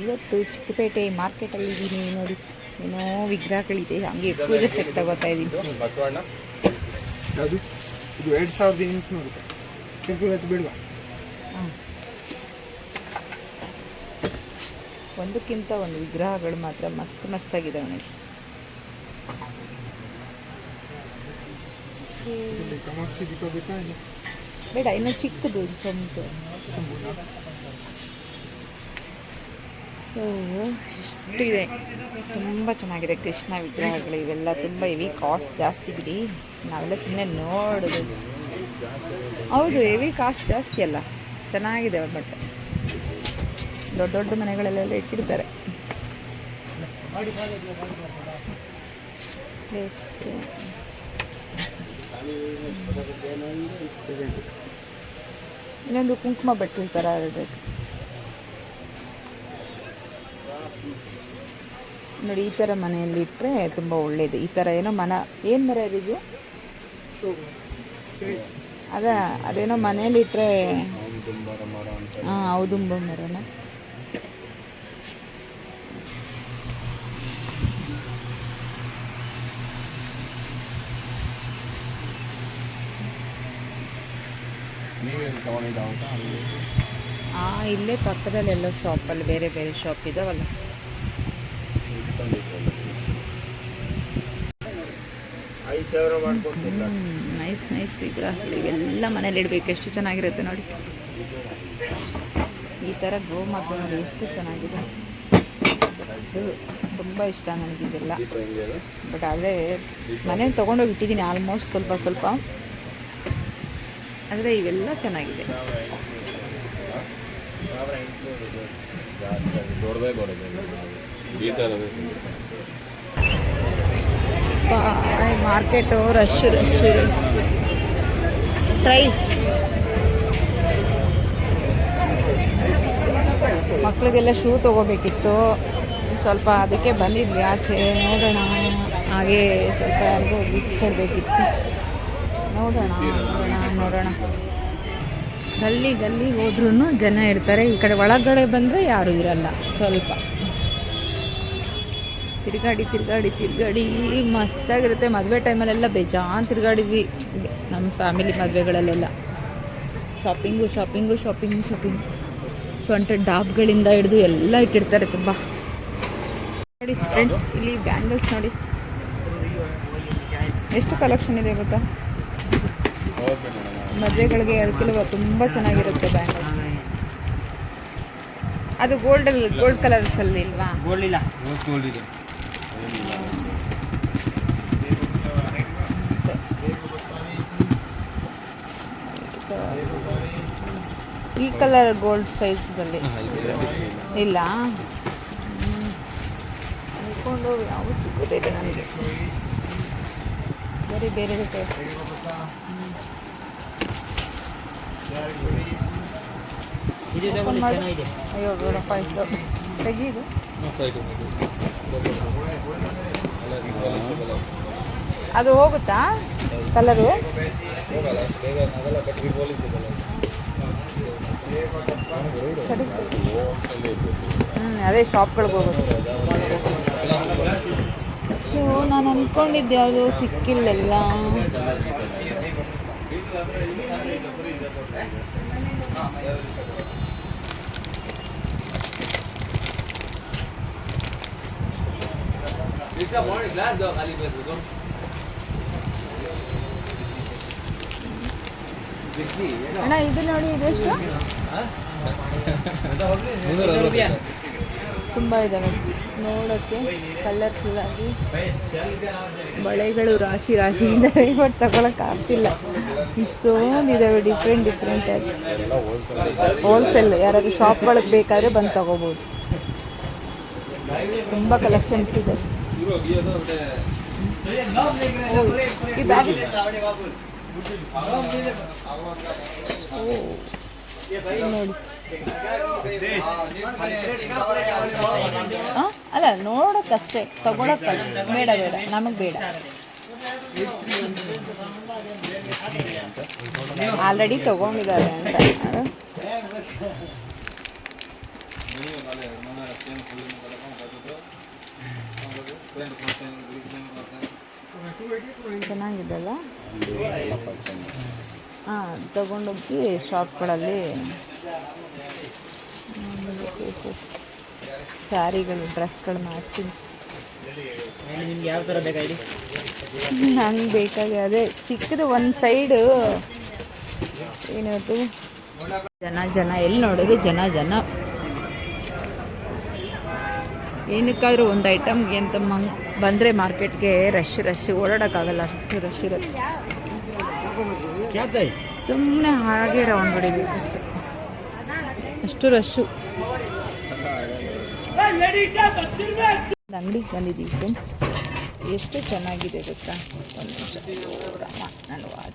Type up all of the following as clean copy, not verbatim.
ಇವತ್ತು ಚಿಕ್ಕಪೇಟೆ ಮಾರ್ಕೆಟಲ್ಲಿ ಇದ್ದೀನಿ ನೋಡಿ. ಏನೋ ವಿಗ್ರಹಗಳಿದೆ, ಹಂಗೆ ಪೂಜೆ ಸೆಟ್ ತಗೋತಾ ಇದ್ದೀನಿ. ಅದು ಇದು 2800 ರೂಪಾಯಿ ಬಿಡುವ. ಒಂದಕ್ಕಿಂತ ಒಂದು ವಿಗ್ರಹಗಳು ಮಾತ್ರ ಮಸ್ತ್ ಮಸ್ತಾಗಿದ್ದಾವೆ ನೋಡಿ. ಬೇಡ, ಇನ್ನು ಚಿಕ್ಕದು ಚೊಂಬು. ಸೊ ಇಷ್ಟು ಇದೆ, ತುಂಬ ಚೆನ್ನಾಗಿದೆ ಕೃಷ್ಣ ವಿಗ್ರಹಗಳು. ಇವೆಲ್ಲ ತುಂಬ ಹೆವಿ ಕಾಸ್ಟ್ ಜಾಸ್ತಿ ಬಿಡಿ, ನಾವೆಲ್ಲ ಸುಮ್ಮನೆ ನೋಡೋದು. ಹೌದು, ಹೆವಿ ಕಾಸ್ಟ್ ಜಾಸ್ತಿ ಅಲ್ಲ, ಚೆನ್ನಾಗಿದೆ. ಬಟ್ ದೊಡ್ಡ ದೊಡ್ಡ ಮನೆಗಳಲ್ಲೆಲ್ಲ ಇಟ್ಟಿರ್ತಾರೆ. ಇನ್ನೊಂದು ಕುಂಕುಮ ಬಟ್ಟಿರ್ತಾರ ನೋಡಿ. ಈ ಥರ ಮನೆಯಲ್ಲಿ ಇಟ್ಟರೆ ತುಂಬ ಒಳ್ಳೆಯದು. ಈ ಥರ ಏನೋ ಏನು ಮರ ಇದು? ಅದೇನೋ ಮನೇಲಿ ಇಟ್ಟರೆ ಔದುಂಬ ಮರನ. ಇಲ್ಲೇ ಪಕ್ಕದಲ್ಲೆಲ್ಲ ಶಾಪಲ್ಲಿ ಬೇರೆ ಬೇರೆ ಶಾಪ್ ಇದಾವಲ್ಲ. ನೈಸ್ ನೈಸ್ ವಿಗ್ರಹಗಳು. ಇವೆಲ್ಲ ಮನೇಲಿ ಇಡಬೇಕು, ಎಷ್ಟು ಚೆನ್ನಾಗಿರುತ್ತೆ ನೋಡಿ. ಈ ಥರ ಗೋಮಾತ ನೋಡಿ ಎಷ್ಟು ಚೆನ್ನಾಗಿದೆ. ತುಂಬ ಇಷ್ಟ ನನಗಿದೆಲ್ಲ. ಬಟ್ ಆದರೆ ಮನೇಲಿ ತೊಗೊಂಡೋಗಿ ಇಟ್ಟಿದ್ದೀನಿ ಆಲ್ಮೋಸ್ಟ್ ಸ್ವಲ್ಪ ಸ್ವಲ್ಪ. ಆದರೆ ಇವೆಲ್ಲ ಚೆನ್ನಾಗಿದೆ. Market rush rush. ಟ್ರೈ ಮಕ್ಕಳಿಗೆಲ್ಲ ಶೂ ತೊಗೋಬೇಕಿತ್ತು ಸ್ವಲ್ಪ, ಅದಕ್ಕೆ ಬಂದಿದ್ವಿ ಆಚೆ. ನೋಡೋಣ, ಹಾಗೆ ಸ್ವಲ್ಪ ಯಾರಿಗೂ ಗಿಫ್ಟ್ ಕೊಡಬೇಕಿತ್ತು. ನೋಡೋಣ. ಗಲ್ಲಿ ಹೋದ್ರೂ ಜನ ಇರ್ತಾರೆ. ಈ ಕಡೆ ಒಳಗಡೆ ಬಂದರೆ ಯಾರೂ ಇರಲ್ಲ. ಸ್ವಲ್ಪ ತಿರುಗಾಡಿ ಮಸ್ತಾಗಿರುತ್ತೆ. ಮದುವೆ ಟೈಮಲ್ಲೆಲ್ಲ ಬೇಜಾನ್ ತಿರುಗಾಡಿದ್ವಿ ನಮ್ಮ ಫ್ಯಾಮಿಲಿ ಮದುವೆಗಳಲ್ಲೆಲ್ಲ. ಶಾಪಿಂಗು. ಸೊಂಟ ಡಾಬ್ಗಳಿಂದ ಹಿಡಿದು ಎಲ್ಲ ಇಟ್ಟಿರ್ತಾರೆ ತುಂಬ. ನೋಡಿ ಫ್ರೆಂಡ್ಸ್, ಇಲ್ಲಿ ಬ್ಯಾಂಗಲ್ಸ್ ನೋಡಿ ಎಷ್ಟು ಕಲೆಕ್ಷನ್ ಇದೆ ಗೊತ್ತಾ. ಮದುವೆಗಳಿಗೆ ಅದಕ್ಕೆಲ್ಲ ತುಂಬ ಚೆನ್ನಾಗಿರುತ್ತೆ ಬ್ಯಾಂಗಲ್ಸ್. ಅದು ಗೋಲ್ಡ್ ಕಲರ್ಸಲ್ಲಿ ಇಲ್ವಾ? ಗೋಲ್ಡ್ ಇಲ್ಲ, ಗೋಲ್ಡ್ ಇದೆ. ಈ ಕಲರ್ ಗೋಲ್ಡ್ ಸೈಜಲ್ಲಿ ಇಲ್ಲ. ಅಂದ್ಕೊಂಡು ಯಾವ ಸಿಗೋದಿದೆ ನನಗೆ. ಸರಿ, ಬೇರೆ ಅಯ್ಯೋ ಬೇಡಪ್ಪ, ಇಷ್ಟು ತೆಗೀದು. ಅದು ಹೋಗುತ್ತಾ ಕಲರು? ಸರಿ, ಅದೇ ಶಾಪ್ಗಳಿಗೆ ಹೋಗೋದು. ಸೊ ನಾನು ಅಂದ್ಕೊಂಡಿದ್ದೆ ಯಾವುದೋ ಸಿಕ್ಕಿಲ್ಲೆಲ್ಲ. ಅಣ್ಣ ಇದು ನೋಡಿ, ಇದೆಷ್ಟು? ತುಂಬ ಇದ್ದಾವೆ ನೋಡೋಕ್ಕೆ, ಕಲರ್ಫುಲ್ ಆಗಿ. ಬಳೆಗಳು ರಾಶಿ ಇದ್ದಾವೆ, ಬಟ್ ತಗೊಳಕ್ಕಾಗ್ತಿಲ್ಲ. ಇಷ್ಟೊಂದಿದ್ದಾವೆ ಡಿಫ್ರೆಂಟ್ ಆಗಿ. ಹೋಲ್ಸೇಲ್ ಯಾರಾದರೂ ಶಾಪ್ಗಳಿಗೆ ಬೇಕಾದರೆ ಬಂದು ತಗೋಬೋದು. ತುಂಬ ಕಲೆಕ್ಷನ್ಸ್ ಇದೆ. ಈ ಬ್ಯಾಗ್ ನೋಡಿ. ಅಲ್ಲ, ನೋಡೋಕ್ಕಷ್ಟೇ, ತಗೊಳಕ್ಕಲ್ಲ. ಬೇಡ ನಮಗೆ ಬೇಡ. ಆಲ್ರೆಡಿ ತಗೊಂಡಿದ್ದಾರೆ ಅಂತ. ಚೆನ್ನಾಗಿದೆಲ್ಲ. ಹಾಂ, ತಗೊಂಡೋಗಿ ಶಾಪ್ಗಳಲ್ಲಿ ಸ್ಯಾರಿಗಳು, ಡ್ರೆಸ್ಗಳು ಮ್ಯಾಚಿಂಗ್. ನಿಮ್ಗೆ ಯಾವ ಥರ ಬೇಕಾಗಿದೆ? ನಂಗೆ ಬೇಕಾಗಿ ಅದೇ ಚಿಕ್ಕದು ಒಂದು ಸೈಡು ಏನದು ಜನ ಎಲ್ಲಿ ನೋಡೋದು ಜನ ಏನಕ್ಕಾದ್ರೂ ಒಂದು ಐಟಮ್ಗೆ ಅಂತ ಬಂದರೆ ಮಾರ್ಕೆಟ್ಗೆ ರಶ್ ಓಡಾಡೋಕ್ಕಾಗಲ್ಲ, ಅಷ್ಟು ರಶ್ ಇರುತ್ತೆ. ಸುಮ್ಮನೆ ಹಾಗೆ ರೌಂಡ್ ಹೊಡಿಬೇಕು ಅಷ್ಟೆ, ಅಷ್ಟು ರಶ್ಶು. ಅಂಗಡಿಗೆ ಬಂದಿದ್ದೀವಿ ಫ್ರೆಂಡ್ಸ್. ಎಷ್ಟು ಚೆನ್ನಾಗಿದೆ ಗೊತ್ತಾ? ಒಂದು ನಿಮಿಷ, ನಾನು ವಾಚ್.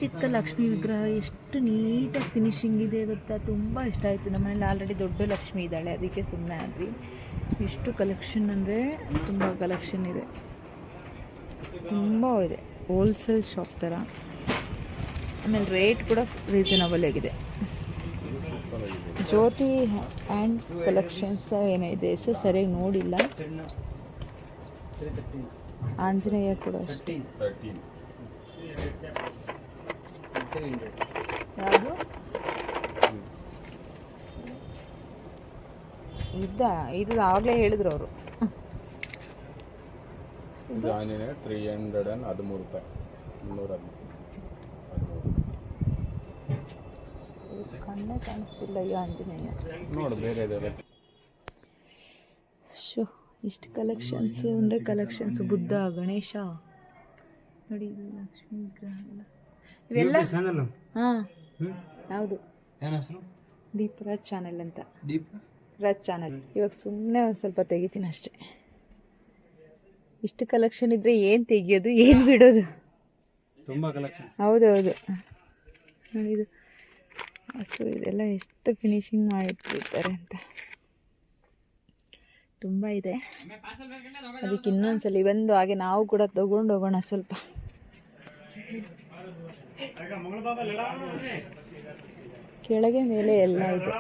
ಚಿಕ್ಕ ಲಕ್ಷ್ಮೀ ವಿಗ್ರಹ ಎಷ್ಟು ನೀಟಾಗಿ ಫಿನಿಶಿಂಗ್ ಇದೆ ಗೊತ್ತಾ? ತುಂಬ ಇಷ್ಟ ಆಯಿತು. ನಮ್ಮನೇಲಿ ಆಲ್ರೆಡಿ ದೊಡ್ಡ ಲಕ್ಷ್ಮಿ ಇದ್ದಾಳೆ, ಅದಕ್ಕೆ ಸುಮ್ಮನೆ ಆದ್ವಿ. ಎಷ್ಟು ಕಲೆಕ್ಷನ್ ಅಂದರೆ ತುಂಬ ಕಲೆಕ್ಷನ್ ಇದೆ, ತುಂಬ ಇದೆ. ಹೋಲ್ಸೇಲ್ ಶಾಪ್ ಥರ. ಆಮೇಲೆ ರೇಟ್ ಕೂಡ ರೀಸನಬಲ್ ಆಗಿದೆ. ಜ್ಯೋತಿ ಆ್ಯಂಡ್ ಕಲೆಕ್ಷನ್ಸ್ ಏನೋ ಇದೆ, ಹೆಸರು ಸರಿಯಾಗಿ ನೋಡಿಲ್ಲ. ಆಂಜನೇಯ ಕೂಡ ಅಷ್ಟೇ. ಯಾವುದು ಇದು ಆವಾಗಲೇ ಹೇಳಿದ್ರು ಅವರು. ಇದು ಆಂಜನೇಯ 313 ರೂಪಾಯಿ, 313. ಕಣ್ಣೇ ಕಾಣಿಸ್ತಿಲ್ಲ ಈ ಆಂಜನೇಯ. ನೋಡು ಬೇರೆ ಇದೆ. ಶೋ, ಇಷ್ಟು ಕಲೆಕ್ಷನ್ಸು ಅಂದರೆ ಕಲೆಕ್ಷನ್ಸ್. ಬುದ್ಧ, ಗಣೇಶ ನೋಡಿ, ಲಕ್ಷ್ಮೀ ವಿಗ್ರಹ ಎಲ್ಲ ಇವೆಲ್ಲ. ಹಾಂ, ಯಾವುದು? ದೀಪರಾಜ್ ಚಾನೆಲ್ ಅಂತ. ರಾಜ್ ಚಾನೆಲ್. ಇವಾಗ ಸುಮ್ಮನೆ ಒಂದು ಸ್ವಲ್ಪ ತೆಗಿತೀನಿ ಅಷ್ಟೆ. ಇಷ್ಟು ಕಲೆಕ್ಷನ್ ಇದ್ದರೆ ಏನು ತೆಗಿಯೋದು, ಏನು ಬಿಡೋದು? ತುಂಬ ಕಲೆಕ್ಷನ್. ಹೌದೌದು. ಇದು ಹಸು, ಇದೆಲ್ಲ ಎಷ್ಟು ಫಿನಿಶಿಂಗ್ ಮಾಡಿಟ್ಟಿರ್ತಾರೆ ಅಂತ. ತುಂಬ ಇದೆ. ಅದಕ್ಕೆ ಇನ್ನೊಂದ್ಸಲಿ ಬಂದು ಹಾಗೆ ನಾವು ಕೂಡ ತಗೊಂಡು ಹೋಗೋಣ ಸ್ವಲ್ಪ. ಕೆಳಗೆ ಮೇಲೆ ಎಲ್ಲ ಇದೆ.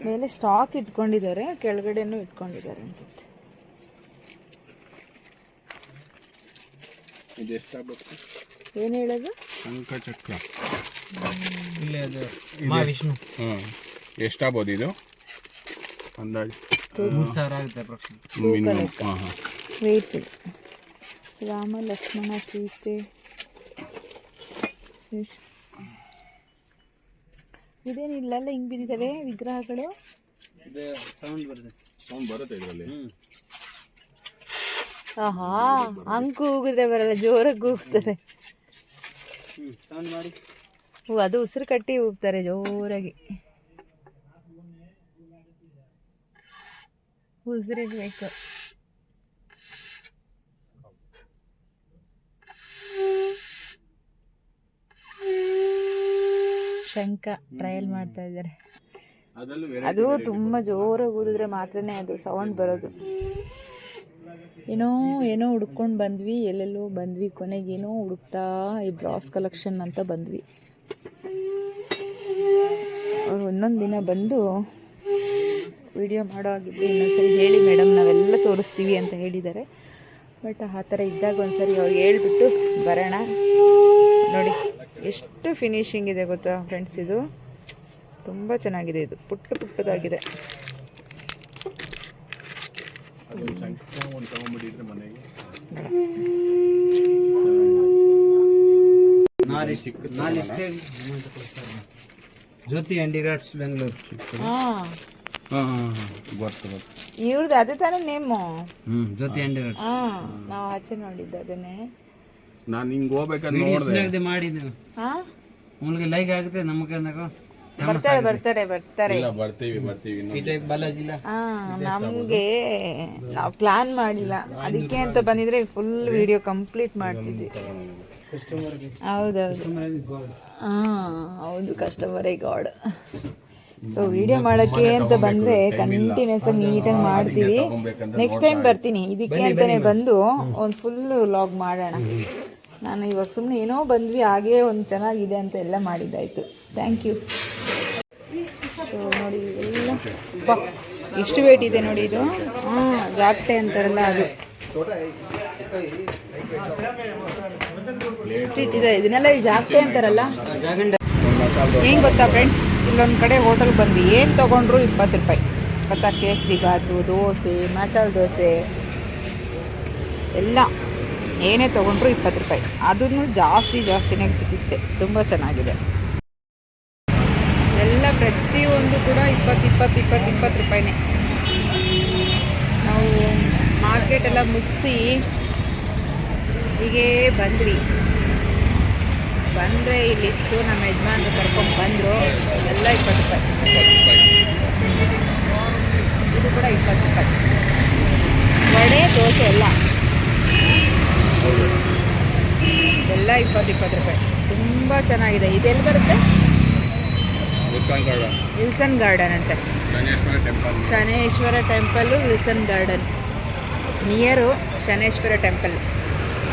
ಮೇಲೆ ಸ್ಟಾಕ್ ಇಟ್ಕೊಂಡಿದ್ದಾರೆ, ಕೆಳಗಡೆನೂ ಇಟ್ಕೊಂಡಿದ್ದಾರೆ ಅನ್ಸುತ್ತೆ. ಏನು ಹೇಳೋದು? ಶಂಖಚಕ್ರ ವಿಷ್ಣು. ಎಷ್ಟಾಗ್ಬೋದು ಇದು? ಅಂದಾಜು 3,000 ಆಗುತ್ತೆ ವೆಯ್ಟ್ ಇದೆ. ರಾಮ ಲಕ್ಷ್ಮಣ ಸೀತೆ. ಇದೇನಿಲ್ಲ, ಹಿಂಗೆ ಬಿದ್ದಿದ್ದಾವೆ ವಿಗ್ರಹಗಳು. ಸೌಂಡ್ ಬರುತ್ತೆ ಇದರಲ್ಲಿ. ಆಹಾ, ಹಂಗೆ ಕೂಗಿದ್ರೆ ಬರಲ್ಲ, ಜೋರಾಗಿ ಕೂಗ್ತಾರೆ. ಸೌಂಡ್ ಮಾಡಿ. ಅದು ಉಸಿರು ಕಟ್ಟಿ ಹೋಗ್ತಾರೆ ಜೋರಾಗಿ. ಉಸಿರಿಡ್ಬೇಕು. ಶಂಖ ಟ್ರಯಲ್ ಮಾಡ್ತಾ ಇದ್ದಾರೆ. ಅದು ತುಂಬ ಜೋರಾಗಿ ಊದಿದ್ರೆ ಮಾತ್ರನೇ ಅದು ಸೌಂಡ್ ಬರೋದು. ಏನೋ ಹುಡ್ಕೊಂಡು ಬಂದ್ವಿ, ಎಲ್ಲೆಲ್ಲೋ ಬಂದ್ವಿ, ಕೊನೆಗೇನೋ ಹುಡುಕ್ತಾ ಈ ಬ್ರಾಸ್ ಕಲೆಕ್ಷನ್ ಅಂತ ಬಂದ್ವಿ. ಅವ್ರು ಒಂದೊಂದು ದಿನ ಬಂದು ವಿಡಿಯೋ ಮಾಡೋ ಆಗಿದ್ದು ಇನ್ನೊಂದ್ಸರಿ ಹೇಳಿ ಮೇಡಮ್, ನಾವೆಲ್ಲ ತೋರಿಸ್ತೀವಿ ಅಂತ ಹೇಳಿದ್ದಾರೆ. ಬಟ್ ಆ ಥರ ಇದ್ದಾಗ ಒಂದ್ಸರಿ ಅವ್ರಿಗೆ ಹೇಳ್ಬಿಟ್ಟು ಬರೋಣ. ನೋಡಿ ಎಷ್ಟು ಫಿನಿಶಿಂಗ್ ಇದೆ ಗೊತ್ತಾ ಫ್ರೆಂಡ್ಸ್? ಇದು ತುಂಬ ಚೆನ್ನಾಗಿದೆ. ಇದು ಪುಟ್ಟದಾಗಿದೆ. ಜ್ಯೋತಿ ಹ್ಯಾಂಡಿಕ್ರಾಫ್ಟ್ಸ್ ಬೆಂಗಳೂರು. ಇವ್ರದ್ದು ಅದೇ ತಾನೇ ನೇಮು. ಜ್ಯೋತಿ ಹ್ಯಾಂಡಿಕ್ರಾಫ್ಟ್ಸ್. ನಾವು ಆಚೆ ನೋಡಿದ್ದು ಅದನ್ನೇ. ನಾನು ಹಿಂಗೆ ಹೋಗ್ಬೇಕಾದ್ರೆ ನೋಡಿದೆ. ಮಾಡಿದ್ದೀನಿ. ನಿಮಗೆ ಲೈಕ್ ಆಗುತ್ತೆ ನಮಗೆ. ಬರ್ತಾರೆ ಬರ್ತೀವಿ. ನಮಗೆ ನಾವು ಪ್ಲಾನ್ ಮಾಡಿಲ್ಲ, ಅದಕ್ಕೆ ಅಂತ ಬಂದಿದ್ರೆ ಫುಲ್ ವಿಡಿಯೋ ಕಂಪ್ಲೀಟ್ ಮಾಡ್ತಿದ್ವಿ. ಹೌದೌದು. ಹೌದು, ಕಸ್ಟಮರೇ ಗಾಡ್. ಸೊ ವಿಡಿಯೋ ಮಾಡೋಕ್ಕೆ ಅಂತ ಬಂದರೆ ಕಂಟಿನ್ಯೂಸ್ ಆಗಿ ನೀಟಾಗಿ ಮಾಡ್ತೀವಿ. ನೆಕ್ಸ್ಟ್ ಟೈಮ್ ಬರ್ತೀನಿ, ಇದಕ್ಕೆ ಅಂತಲೇ ಬಂದು ಒಂದು ಫುಲ್ ವ್ಲಾಗ್ ಮಾಡೋಣ. ನಾನು ಇವಾಗ ಸುಮ್ಮನೆ ಏನೋ ಬಂದ್ವಿ ಹಾಗೇ ಒಂದು ಚೆನ್ನಾಗಿದೆ ಅಂತ ಎಲ್ಲ ಮಾಡಿದ್ದಾಯಿತು. Thank you. ಸೊ ನೋಡಿ ಇವೆಲ್ಲ ಬಾ ಎಷ್ಟು ವೇಟ್ ಇದೆ ನೋಡಿ ಇದು. ಹಾಂ ಜಾಗ್ಟೆ ಅಂತಾರಲ್ಲ ಅದು ಇದೆ. ಇದನ್ನೆಲ್ಲ ಜಾಗ್ಟೆ ಅಂತಾರಲ್ಲ. ಹೆಂಗೆ ಗೊತ್ತಾ ಫ್ರೆಂಡ್ಸ್, ಇಲ್ಲೊಂದು ಕಡೆ ಹೋಟೆಲ್ಗೆ ಬಂದು ಏನು ತೊಗೊಂಡ್ರು 20 ರೂಪಾಯಿ. ಗೊತ್ತಾ, ಕೇಸರಿ ಬಾತು, ದೋಸೆ, ಮಸಾಲೆ ದೋಸೆ ಎಲ್ಲ ಏನೇ ತೊಗೊಂಡ್ರು 20 ರೂಪಾಯಿ. ಅದನ್ನು ಜಾಸ್ತಿನೇ ಸಿಗುತ್ತೆ. ತುಂಬ ಚೆನ್ನಾಗಿದೆ ಎಲ್ಲ. ಪ್ರತಿಯೊಂದು ಕೂಡ 20 ರೂಪಾಯಿನೇ. ನಾವು ಮಾರ್ಕೆಟೆಲ್ಲ ಮುಗಿಸಿ ಹೀಗೆ ಬಂದ್ವಿ. ಬಂದರೆ ಇಲ್ಲಿತ್ತು ನಮ್ಮ ಯಜಮಾನ್ರು ಕರ್ಕೊಂಡು ಬಂದರು. ಎಲ್ಲ 20 ರೂಪಾಯಿ. ಇದು ಕೂಡ 20 ರೂಪಾಯಿ. ವಡೆ, ದೋಸೆ ಎಲ್ಲ 20 ರೂಪಾಯಿ. ತುಂಬ ಚೆನ್ನಾಗಿದೆ. ಇದೆಲ್ಲಿ ಬರುತ್ತೆ? ವಿಲ್ಸನ್ ಗಾರ್ಡನ್ ಅಂತೆ. Shaneshwara temple, Wilson garden near Shaneshwara temple.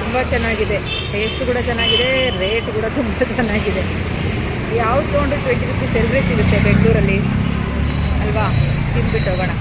ತುಂಬ ಚೆನ್ನಾಗಿದೆ. ಟೇಸ್ಟ್ ಕೂಡ ಚೆನ್ನಾಗಿದೆ, ರೇಟ್ ಕೂಡ ತುಂಬ ಚೆನ್ನಾಗಿದೆ. ಯಾವ್ದು ತೊಗೊಂಡ್ರೆ 20 ರೂಪೀಸ್ ಎಲ್ರಿ ಸಿಗುತ್ತೆ ಬೆಂಗಳೂರಲ್ಲಿ ಅಲ್ವಾ. ತಿಂದ್ಬಿಟ್ಟು ಹೋಗೋಣ.